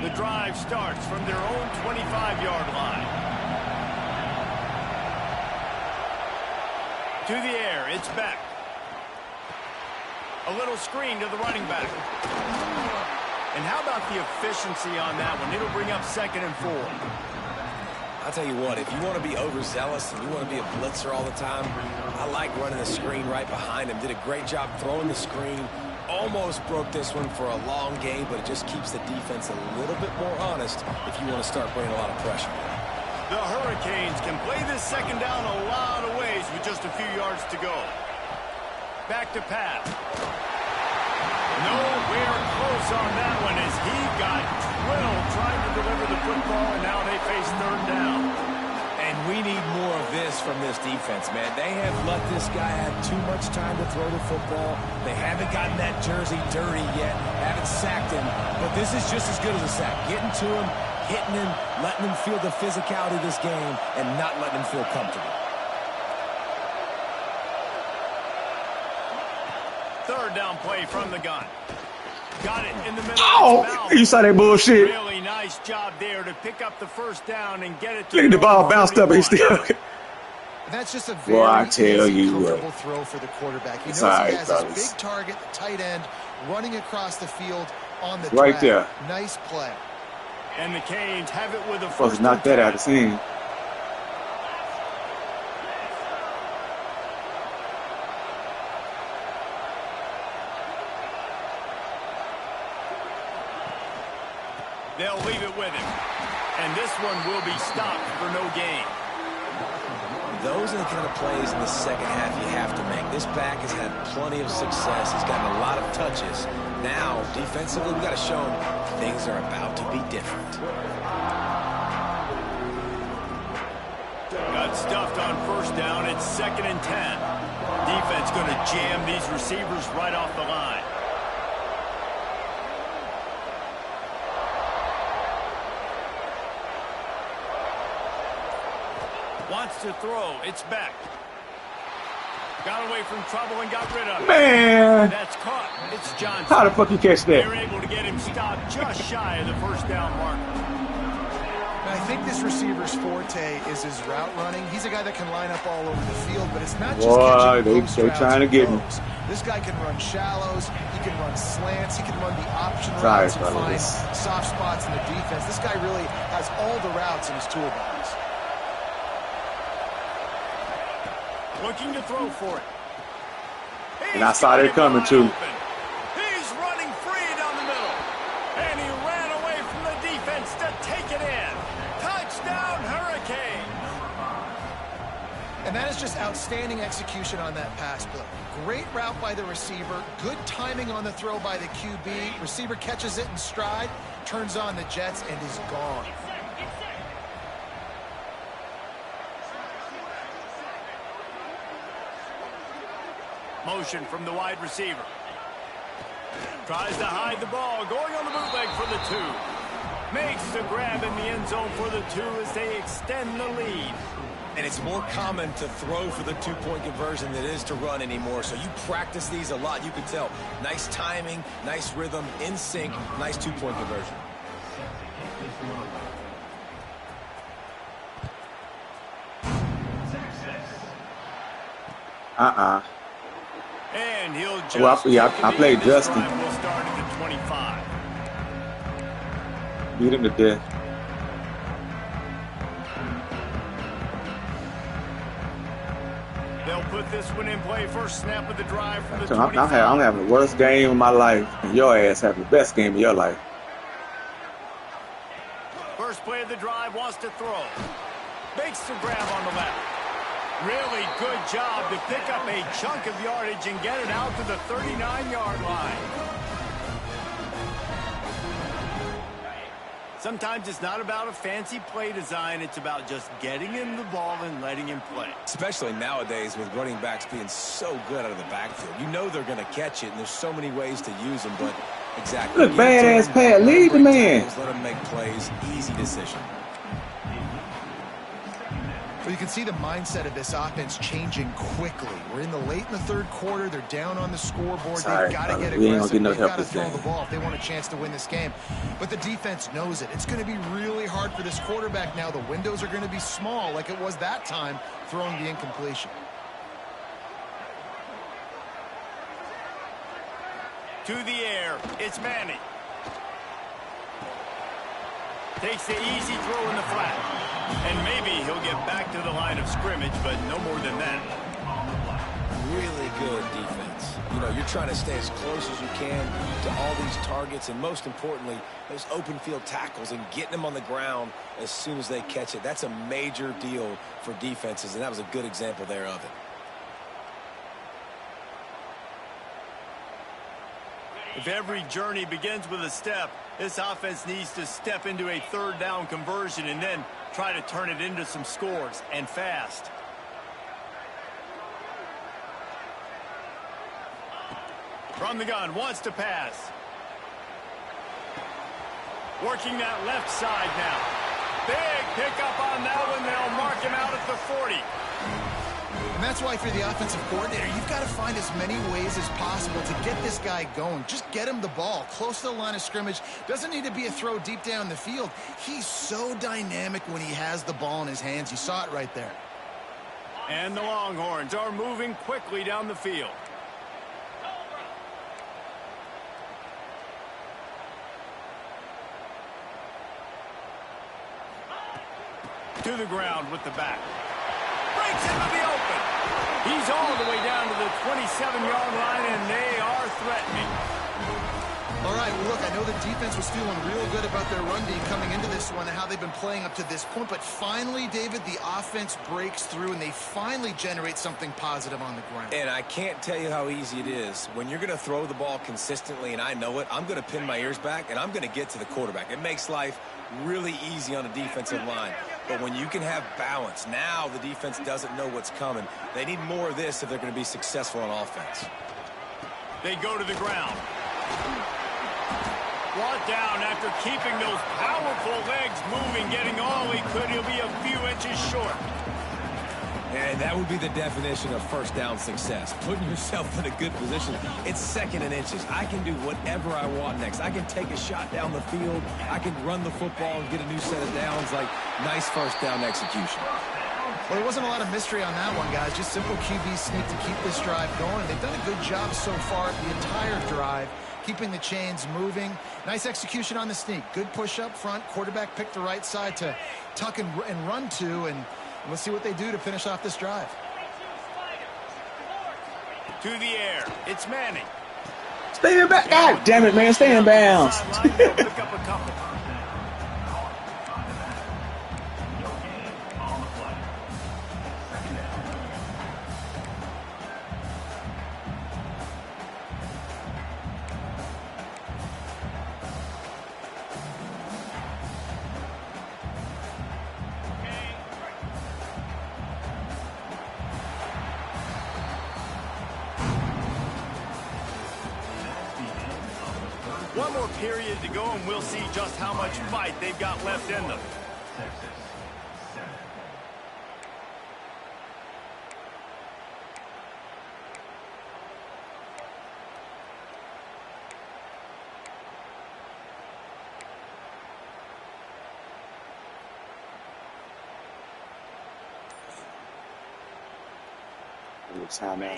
[SPEAKER 3] The drive starts from their own 25-yard line. To the air, it's back. A little screen to the running back. And how about the efficiency on that one? It'll bring up 2nd and 4.
[SPEAKER 2] I'll tell you what, if you want to be overzealous and you want to be a blitzer all the time, I like running the screen right behind him. Did a great job throwing the screen, almost broke this one for a long game, but it just keeps the defense a little bit more honest if you want to start bringing a lot of pressure.
[SPEAKER 3] The Hurricanes can play this second down a lot of ways with just a few yards to go. Back to pass. Nowhere close on that one as he got drilled trying to deliver the football, and now they face third down.
[SPEAKER 2] And we need more of this from this defense, man. They have let this guy have too much time to throw the football. They haven't gotten that jersey dirty yet, haven't sacked him, but this is just as good as a sack. Getting to him, hitting him, letting him feel the physicality of this game, and not letting him feel comfortable.
[SPEAKER 3] Third down play from the gun. Got it in the middle.
[SPEAKER 1] Oh, you saw that bullshit.
[SPEAKER 3] Really nice job there to pick up the first down and get it to
[SPEAKER 1] Look at the ball bounced up and he still.
[SPEAKER 4] That's just a very comfortable throw for the quarterback. He knows he has his big target, the tight end, running across the field on the
[SPEAKER 1] right there.
[SPEAKER 4] Nice play.
[SPEAKER 3] And the Canes have it with a
[SPEAKER 1] supposed to knock that out of the scene.
[SPEAKER 3] They'll leave it with him. And this one will be stopped for no gain.
[SPEAKER 2] Those are the kind of plays in the second half you have to make. This back has had plenty of success. He's gotten a lot of touches. Now, defensively, we've got to show him things are about to be different.
[SPEAKER 3] Got stuffed on first down. It's 2nd and 10. Defense going to jam these receivers right off the line. Wants to throw. It's back. Got away from trouble and got rid of it.
[SPEAKER 1] Man.
[SPEAKER 3] That's caught. It's Johnson.
[SPEAKER 1] How the fuck you catch that?
[SPEAKER 3] They're able to get him stopped just shy of the first down mark.
[SPEAKER 4] I think this receiver's forte is his route running. He's a guy that can line up all over the field, but it's not just catching
[SPEAKER 1] they're trying to get him.
[SPEAKER 4] This guy can run shallows. He can run slants. He can run the option routes and find soft spots in the defense. This guy really has all the routes in his toolbox.
[SPEAKER 3] Looking to throw for it.
[SPEAKER 1] And I saw that coming too.
[SPEAKER 3] He's running free down the middle. And he ran away from the defense to take it in. Touchdown, Hurricane.
[SPEAKER 4] And that is just outstanding execution on that pass play. Great route by the receiver. Good timing on the throw by the QB. Receiver catches it in stride, turns on the jets, and is gone.
[SPEAKER 3] Motion from the wide receiver. Tries to hide the ball. Going on the bootleg for the 2. Makes the grab in the end zone for the 2 as they extend the lead.
[SPEAKER 2] And it's more common to throw for the 2-point conversion than it is to run anymore. So you practice these a lot. You can tell. Nice timing, nice rhythm, in sync, nice 2-point conversion.
[SPEAKER 3] And he'll just
[SPEAKER 1] I played Justin.
[SPEAKER 3] We'll start at the 25.
[SPEAKER 1] Beat him to death.
[SPEAKER 3] They'll put this one in play. First snap of the drive from the 25.
[SPEAKER 1] I'm having the worst game of my life, and your ass having the best game of your life.
[SPEAKER 3] First play of the drive, wants to throw. Makes the grab on the left. Really good job to pick up a chunk of yardage and get it out to the 39-yard line. Sometimes it's not about a fancy play design. It's about just getting him the ball and letting him play.
[SPEAKER 2] Especially nowadays with running backs being so good out of the backfield. You know they're going to catch it, and there's so many ways to use them, but exactly.
[SPEAKER 1] Look, badass Pat, lead the man.
[SPEAKER 2] Let him make plays, easy decision.
[SPEAKER 4] Well, you can see the mindset of this offense changing quickly. We're in the third quarter. They're down on the scoreboard. They've got to get aggressive. They've got to throw the ball if they want a chance to win this game. But the defense knows it. It's going to be really hard for this quarterback now. The windows are going to be small like it was that time throwing the incompletion.
[SPEAKER 3] To the air, it's Manning. Takes the easy throw in the flat. And maybe he'll get back to the line of scrimmage, but no more than that.
[SPEAKER 2] Really good defense. You know, you're trying to stay as close as you can to all these targets, and most importantly, those open field tackles and getting them on the ground as soon as they catch it. That's a major deal for defenses, and that was a good example there of it.
[SPEAKER 3] If every journey begins with a step, this offense needs to step into a third down conversion and then try to turn it into some scores, and fast. From the gun, wants to pass. Working that left side now. Big pickup on that one. They'll mark him out at the 40.
[SPEAKER 4] And that's why, for the offensive coordinator, you've got to find as many ways as possible to get this guy going. Just get him the ball close to the line of scrimmage. Doesn't need to be a throw deep down the field. He's so dynamic when he has the ball in his hands. You saw it right there.
[SPEAKER 3] And the Longhorns are moving quickly down the field. To the ground with the back. Breaks into the open. He's all the way down to the 27-yard line, and they are threatening.
[SPEAKER 4] All right, well, look, I know the defense was feeling real good about their run D coming into this one and how they've been playing up to this point, but finally, David, the offense breaks through, and they finally generate something positive on the ground.
[SPEAKER 2] And I can't tell you how easy it is. When you're going to throw the ball consistently, and I know it, I'm going to pin my ears back, and I'm going to get to the quarterback. It makes life really easy on a defensive line. But when you can have balance, now the defense doesn't know what's coming. They need more of this if they're going to be successful on offense.
[SPEAKER 3] They go to the ground. Brought down after keeping those powerful legs moving, getting all he could. He'll be a few inches short.
[SPEAKER 2] And that would be the definition of first down success. Putting yourself in a good position. It's second and inches. I can do whatever I want next. I can take a shot down the field. I can run the football and get a new set of downs. Like, nice first down execution.
[SPEAKER 4] Well, there wasn't a lot of mystery on that one, guys. Just simple QB sneak to keep this drive going. They've done a good job so far the entire drive, keeping the chains moving. Nice execution on the sneak. Good push up front. Quarterback picked the right side to tuck and run to, and let's see what they do to finish off this drive.
[SPEAKER 3] To the air. It's Manning.
[SPEAKER 1] Stay in bounds. God damn it, man. Stay in bounds.
[SPEAKER 3] Pick up a couple. One more period to go, and we'll see just how much fight they've got left in them.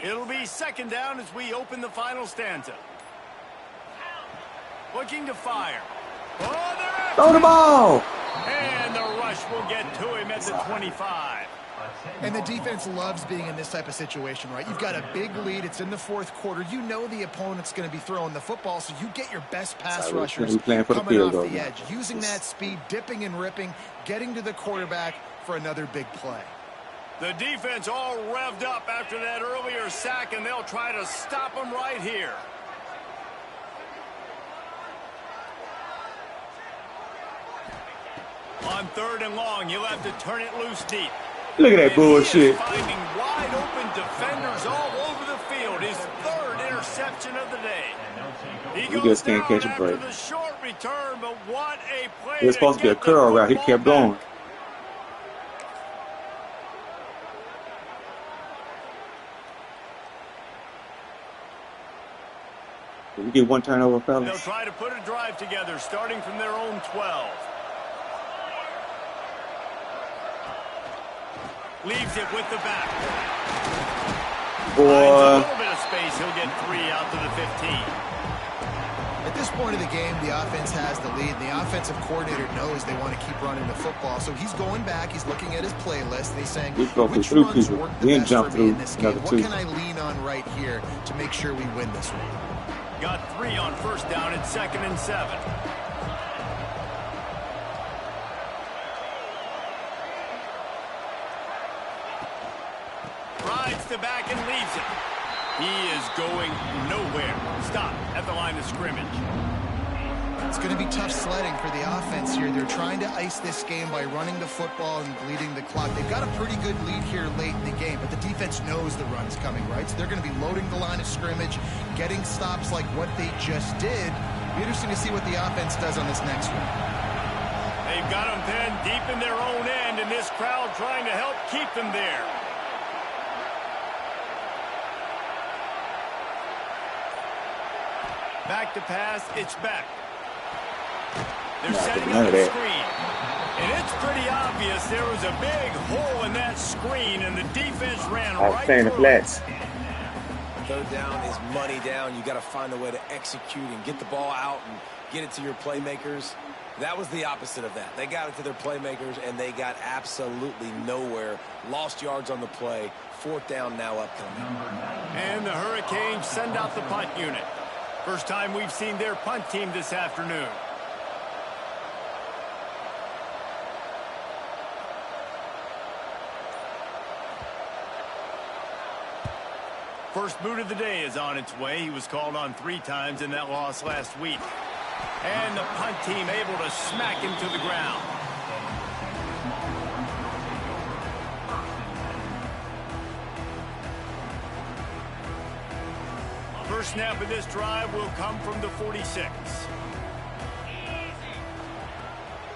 [SPEAKER 3] It'll be second down as we open the final stanza. Looking to fire. Oh,
[SPEAKER 1] throw the ball.
[SPEAKER 3] And the rush will get to him at the 25.
[SPEAKER 4] And the defense loves being in this type of situation, right? You've got a big lead. It's in the fourth quarter. You know the opponent's going to be throwing the football, so you get your best pass rushers coming off the edge, using that speed, dipping and ripping, getting to the quarterback for another big play.
[SPEAKER 3] The defense all revved up after that earlier sack, and they'll try to stop them right here. On third and long, you'll have to turn it loose deep.
[SPEAKER 1] Look at that bullshit.
[SPEAKER 3] Finding wide open defenders all over the field. His third interception of the day. He
[SPEAKER 1] just can't catch a break.
[SPEAKER 3] The short return, but what a play.
[SPEAKER 1] It was supposed to be a curl route. He kept going. We get one turnover, fellas.
[SPEAKER 3] They'll try to put a drive together, starting from their own 12. Leaves it with the back.
[SPEAKER 1] Boy.
[SPEAKER 3] A little bit of space. He'll get 3 out to the 15.
[SPEAKER 4] At this point of the game, the offense has the lead. The offensive coordinator knows they want to keep running the football. So he's going back, he's looking at his playlist, and he's saying, which runs work the best for me in this game? What can I lean on right here to make sure we win this one?
[SPEAKER 3] Got 3 on first down and 2nd and 7. Rides the back and leaves it. He is going nowhere. Stop at the line of scrimmage.
[SPEAKER 4] It's going to be tough sledding for the offense here. They're trying to ice this game by running the football and bleeding the clock. They've got a pretty good lead here late in the game, but the defense knows the run's coming, right? So they're going to be loading the line of scrimmage, getting stops like what they just did. Be interesting to see what the offense does on this next one.
[SPEAKER 3] They've got them pinned deep in their own end, and this crowd trying to help keep them there. Back to pass, it's back. They're setting up the screen. And it's pretty obvious there was a big hole in that screen, and the defense ran right through it.
[SPEAKER 2] Third down is money down. You got to find a way to execute and get the ball out and get it to your playmakers. That was the opposite of that. They got it to their playmakers, and they got absolutely nowhere. Lost yards on the play. 4th down now upcoming.
[SPEAKER 3] And the Hurricanes send out the punt unit. First time we've seen their punt team this afternoon. First boot of the day is on its way. He was called on 3 times in that loss last week. And the punt team able to smack him to the ground. First snap of this drive will come from the 46.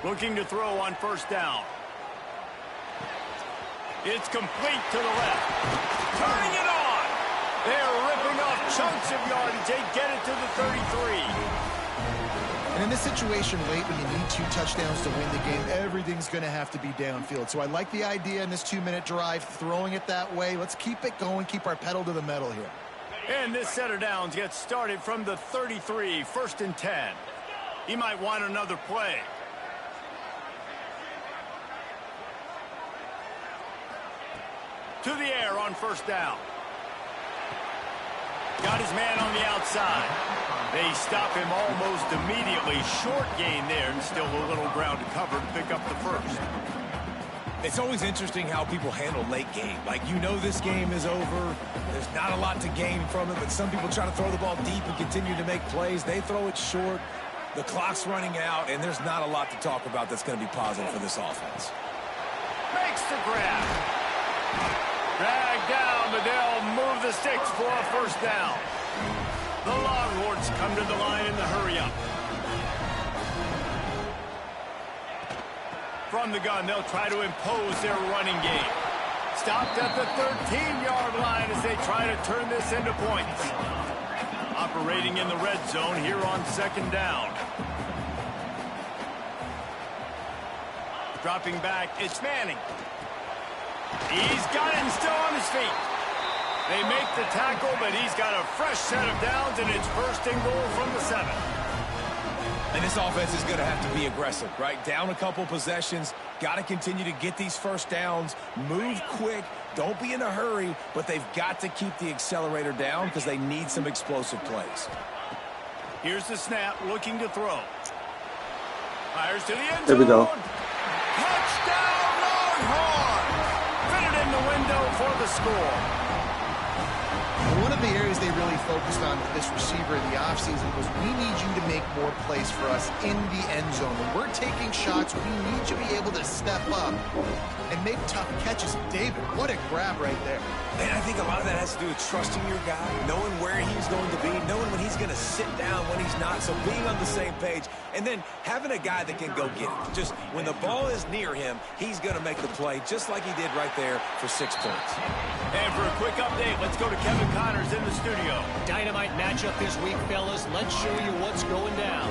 [SPEAKER 3] Looking to throw on first down. It's complete to the left. Turning it on. They're ripping off chunks of yardage. They get it to the 33.
[SPEAKER 4] And in this situation late when you need 2 touchdowns to win the game, everything's going to have to be downfield. So I like the idea in this 2-minute drive, throwing it that way. Let's keep it going, keep our pedal to the metal here.
[SPEAKER 3] And this set of downs gets started from the 33, 1st and 10. He might want another play. To the air on first down. Got his man on the outside. They stop him almost immediately. Short gain there, and still a little ground to cover to pick up the first.
[SPEAKER 2] It's always interesting how people handle late game. Like, you know this game is over. There's not a lot to gain from it, but some people try to throw the ball deep and continue to make plays. They throw it short. The clock's running out, and there's not a lot to talk about that's going to be positive for this offense.
[SPEAKER 3] Makes the grab. Dragged down, but they'll move the sticks for a first down. The Longhorns come to the line in the hurry-up. From the gun, they'll try to impose their running game. Stopped at the 13-yard line as they try to turn this into points. Operating in the red zone here on 2nd down. Dropping back, it's Manning. He's got it and still on his feet. They make the tackle, but he's got a fresh set of downs, and it's 1st and goal from the 7.
[SPEAKER 2] And this offense is going to have to be aggressive, right? Down a couple possessions. Got to continue to get these first downs. Move quick. Don't be in a hurry, but they've got to keep the accelerator down because they need some explosive plays.
[SPEAKER 3] Here's the snap, looking to throw. Fires to the end zone.
[SPEAKER 1] There we go.
[SPEAKER 3] Touchdown, Longhorn! Fit it in the window for the score.
[SPEAKER 4] One of the areas they really focused on with this receiver in the offseason was, we need you to make more plays for us in the end zone. When we're taking shots, we need you to be able to step up and make tough catches. David, what a grab right there.
[SPEAKER 2] And I think a lot of that has to do with trusting your guy, knowing where he's going to be, knowing when he's going to sit down, when he's not, so being on the same page, and then having a guy that can go get it. Just when the ball is near him, he's going to make the play, just like he did right there for 6 points.
[SPEAKER 3] And for a quick update, let's go to Kevin Connors in the studio.
[SPEAKER 6] Dynamite matchup this week, fellas. Let's show you what's going down.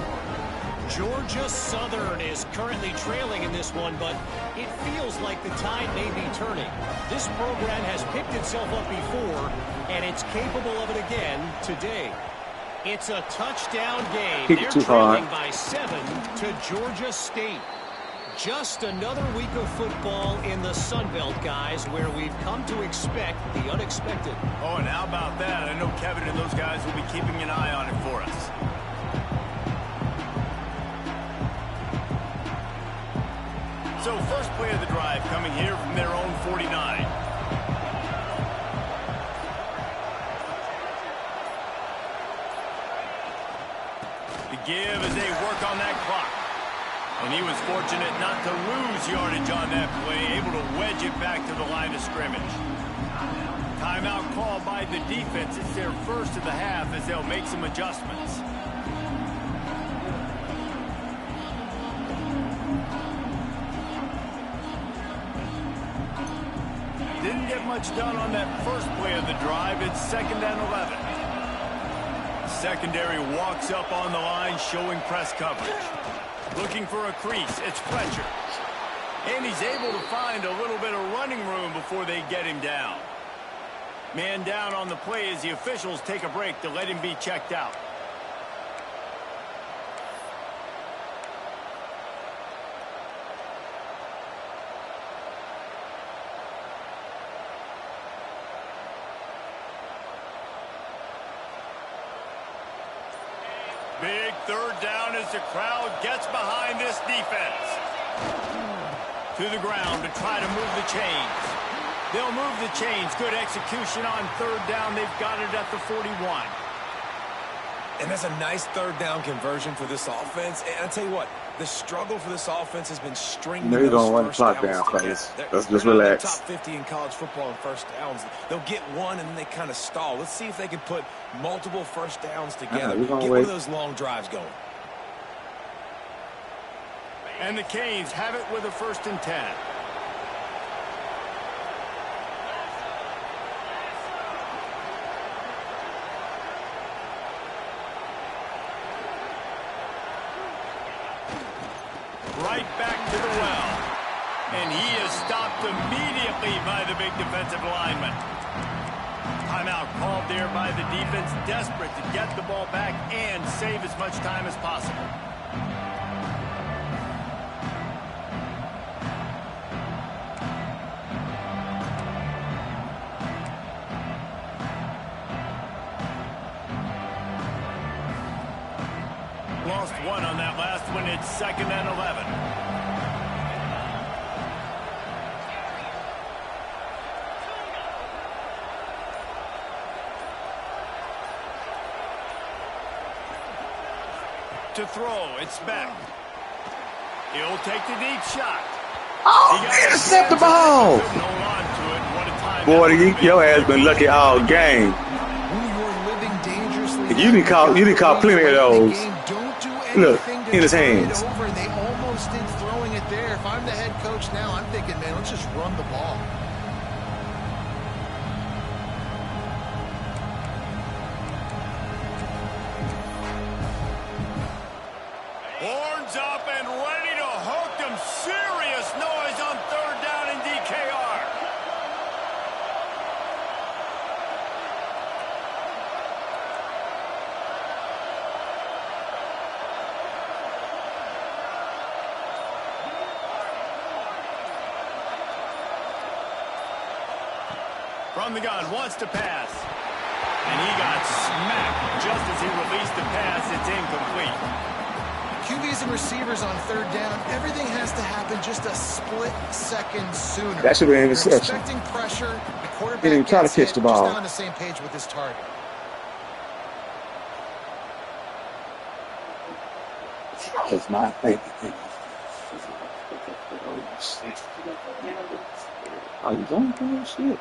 [SPEAKER 6] Georgia Southern is currently trailing in this one, but it feels like the tide may be turning. This program has picked itself up before, and it's capable of it again today. It's a touchdown game.
[SPEAKER 1] Kick it too hard.
[SPEAKER 6] By 7 to Georgia State. Just another week of football in the Sun Belt, guys, where we've come to expect the unexpected.
[SPEAKER 3] Oh, and how about that? I know Kevin and those guys will be keeping an eye on it for us. So first play of the drive coming here from their own 49. The give as they work on that clock. And he was fortunate not to lose yardage on that play, able to wedge it back to the line of scrimmage. Timeout called by the defense. It's their first of the half as they'll make some adjustments. Didn't get much done on that first play of the drive. It's 2nd and 11. Secondary walks up on the line, showing press coverage. Looking for a crease. It's Fletcher. And he's able to find a little bit of running room before they get him down. Man down on the play as the officials take a break to let him be checked out. Big 3rd down as the crowd gets behind this defense. To the ground to try to move the chains. They'll move the chains. Good execution on 3rd down. They've got it at the 41.
[SPEAKER 2] And that's a nice 3rd down conversion for this offense. And I'll tell you what, the struggle for this offense has been stringing
[SPEAKER 1] They're
[SPEAKER 2] those
[SPEAKER 1] going to run the
[SPEAKER 2] first
[SPEAKER 1] clock
[SPEAKER 2] downs
[SPEAKER 1] down,
[SPEAKER 2] together.
[SPEAKER 1] fellas.
[SPEAKER 2] They're
[SPEAKER 1] Let's just
[SPEAKER 2] not in the
[SPEAKER 1] relax.
[SPEAKER 2] top 50 in college football in first downs. They'll get one and then they kind of stall. Let's see if they can put multiple first downs together.
[SPEAKER 1] We're gonna
[SPEAKER 2] Get
[SPEAKER 1] wait.
[SPEAKER 2] one of those long drives going.
[SPEAKER 3] And the Canes have it with a 1st and 10. Right back to the well. And he is stopped immediately by the big defensive lineman. Timeout called there by the defense, desperate to get the ball back and save as much time as possible. Lost one on that last one. It's 2nd and 11. To throw, it's back. He'll take the deep shot.
[SPEAKER 1] Oh, intercept the ball. Boy, your ass been lucky all game. You didn't call plenty of those. Look, in his hands.
[SPEAKER 4] They almost did throwing it there. If I'm the head coach now, I'm thinking, man, let's just run the ball.
[SPEAKER 3] Horns up and ready to hook them. Serious noise on 3rd down in DKR. From the gun, wants to pass. And he got smacked just as he released the pass. It's incomplete.
[SPEAKER 4] QBs and receivers on 3rd down, everything has to happen just a split second sooner.
[SPEAKER 1] That should be an
[SPEAKER 4] They're
[SPEAKER 1] interception.
[SPEAKER 4] expecting pressure. The quarterback
[SPEAKER 1] Didn't even try to
[SPEAKER 4] gets
[SPEAKER 1] catch
[SPEAKER 4] hit,
[SPEAKER 1] the ball.
[SPEAKER 4] Just not on the same page with his target.
[SPEAKER 1] That's my thing. Oh, you don't do shit.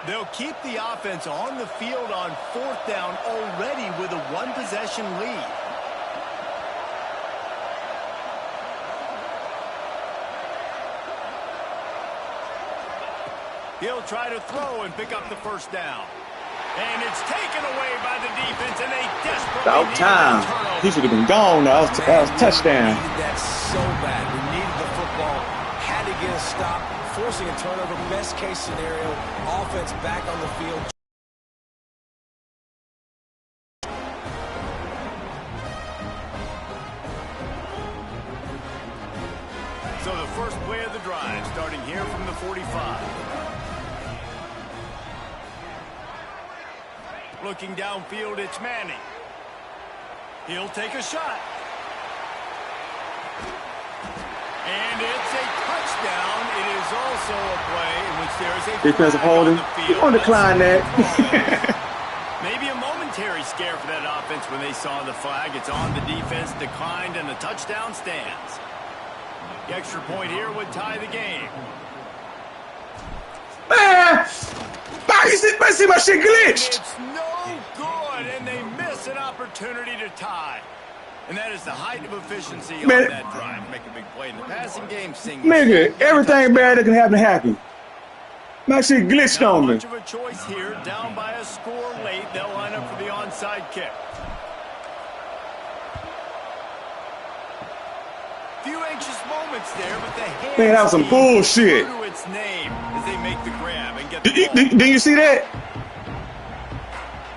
[SPEAKER 3] They'll keep the offense on the field on 4th down already with a 1-possession lead. He'll try to throw and pick up the 1st down. And it's taken away by the defense, and they desperately
[SPEAKER 1] About time. He should have been gone. That was touchdown.
[SPEAKER 2] We needed that so bad. We needed the football. Had to get a stop, forcing a turnover. Best case scenario, offense back on the field.
[SPEAKER 3] So the first play of the drive, starting here from the 45. Looking downfield, it's Manning. He'll take a shot. And it's a touchdown. It is also a play in which there is a
[SPEAKER 1] defensive holding. You're going to decline that.
[SPEAKER 3] Maybe a momentary scare for that offense when they saw the flag. It's on the defense, declined, and the touchdown stands. The extra point here would tie the game.
[SPEAKER 1] Man! I see my shit glitched.
[SPEAKER 3] It's no good, and they miss an opportunity to tie. And that is the height of efficiency on that drive. Make a big play in the passing game.
[SPEAKER 1] Nigga, everything bad that can happen. My shit glitched on me.
[SPEAKER 3] Much of a choice here. Down by a score late. They'll line up for the onside kick. Few anxious moments there, but the hands
[SPEAKER 1] Man, that was some bullshit.
[SPEAKER 3] to its name as they make the grab and get the ball.
[SPEAKER 1] Did you see that?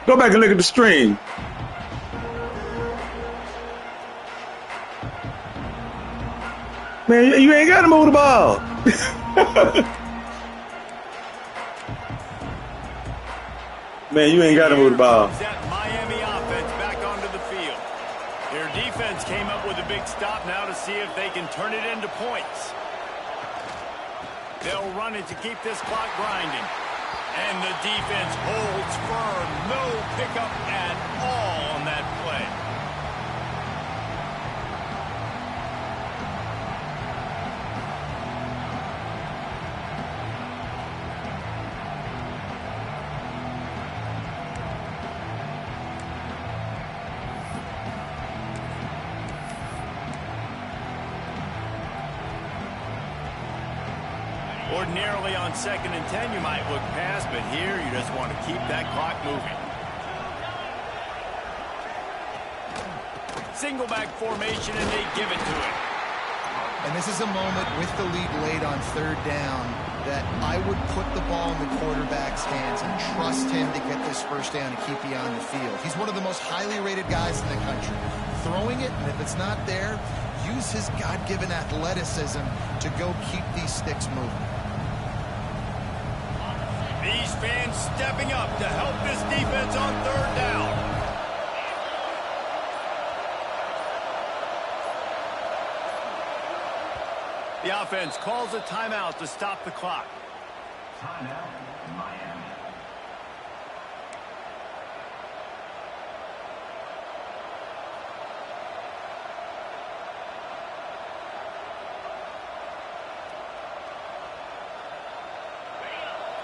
[SPEAKER 1] Go back and look at the stream. Man, you ain't got to move the ball. Man, you ain't got to move the ball.
[SPEAKER 3] That Miami offense back onto the field. Their defense came up with a big stop now to see if they can turn it into points. They'll run it to keep this clock grinding. And the defense holds firm. No pickup at all on that play. Ordinarily on 2nd and 10, you might look past, but here you just want to keep that clock moving. Single back formation, and they give it to him.
[SPEAKER 4] And this is a moment with the lead late on 3rd down that I would put the ball in the quarterback's hands and trust him to get this first down and keep you on the field. He's one of the most highly rated guys in the country. Throwing it, and if it's not there, use his God-given athleticism to go keep these sticks moving.
[SPEAKER 3] These fans stepping up to help this defense on 3rd down. The offense calls a timeout to stop the clock.
[SPEAKER 5] Timeout, Miami.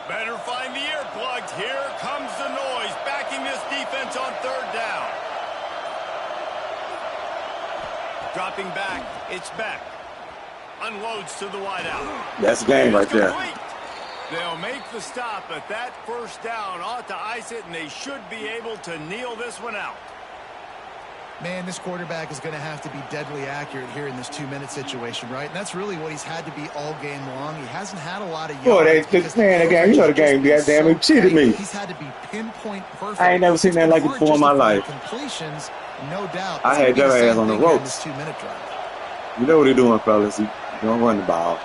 [SPEAKER 3] Better find the earplugs. Here comes the noise, backing this defense on 3rd down. Dropping back, it's Beck. Unloads to the wideout.
[SPEAKER 1] That's the game right there.
[SPEAKER 3] They'll make the stop, but that first down ought to ice it, and they should be able to kneel this one out.
[SPEAKER 4] Man, this quarterback is going to have to be deadly accurate here in this 2-minute situation, right? And that's really what he's had to be all game long. He hasn't had a lot of yards.
[SPEAKER 1] Man, again, you know the game, goddamn, he cheated me.
[SPEAKER 4] He's had to be pinpoint perfect.
[SPEAKER 1] I ain't never seen that like it before in my life.
[SPEAKER 4] Completions, no doubt.
[SPEAKER 1] I had your ass on the ropes.
[SPEAKER 4] This 2-minute drive.
[SPEAKER 1] You know what they're doing, fellas. You don't run the ball.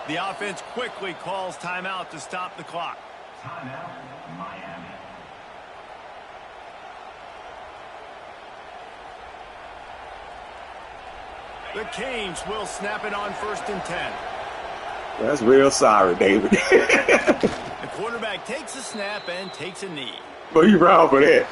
[SPEAKER 3] The offense quickly calls timeout to stop the clock.
[SPEAKER 5] Timeout, Miami.
[SPEAKER 3] The Canes will snap it on 1st and 10.
[SPEAKER 1] That's real sorry, David.
[SPEAKER 3] The quarterback takes a snap and takes a knee.
[SPEAKER 1] But you wrong for that.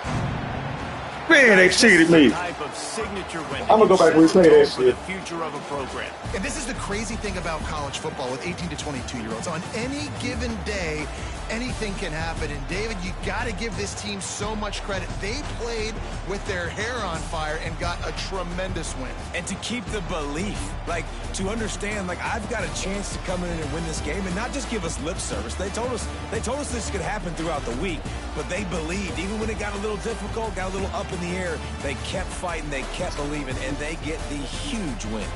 [SPEAKER 1] Man, they cheated me.
[SPEAKER 3] Type of signature win.
[SPEAKER 1] I'm going to go back and replay that
[SPEAKER 3] for
[SPEAKER 1] shit.
[SPEAKER 3] The future of a program.
[SPEAKER 4] And this is the crazy thing about college football with 18 to 22-year-olds. On any given day, anything can happen. And David, you got to give this team so much credit. They played with their hair on fire and got a tremendous win.
[SPEAKER 2] And to keep the belief, like to understand, like I've got a chance to come in and win this game, and not just give us lip service. They told us this could happen throughout the week, but they believed. Even when it got a little difficult, got a little up in the air, they kept fighting, they kept believing, and they get the huge win.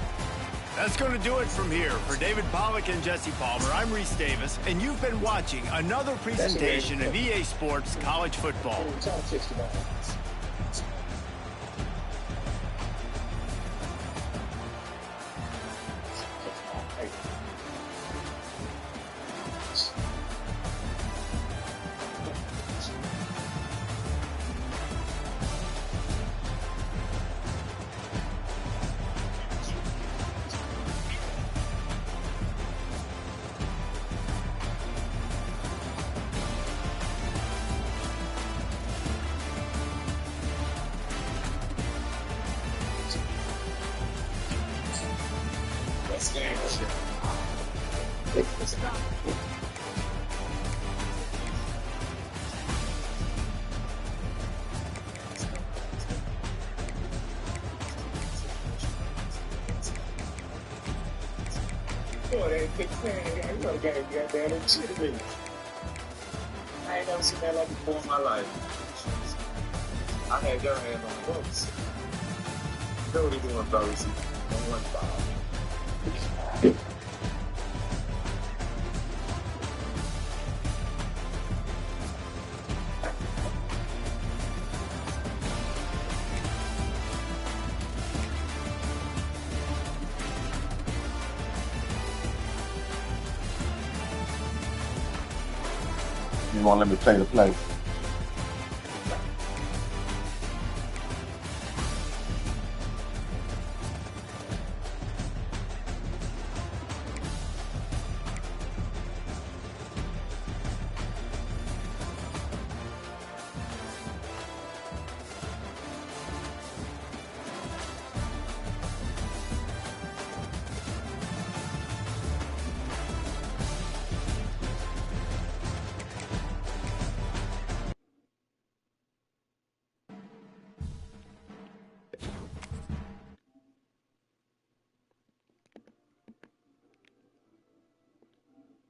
[SPEAKER 3] That's going to do it from here. For David Pollack and Jesse Palmer, I'm Reese Davis, and you've been watching another presentation of EA Sports College Football.
[SPEAKER 1] Boy, they ain't big fan. You know, goddamn, they cheated me. I ain't never seen that like before in my life. I had their hand on the ropes. You know what he doing, fellas? On 1-5. You won't let me play the play.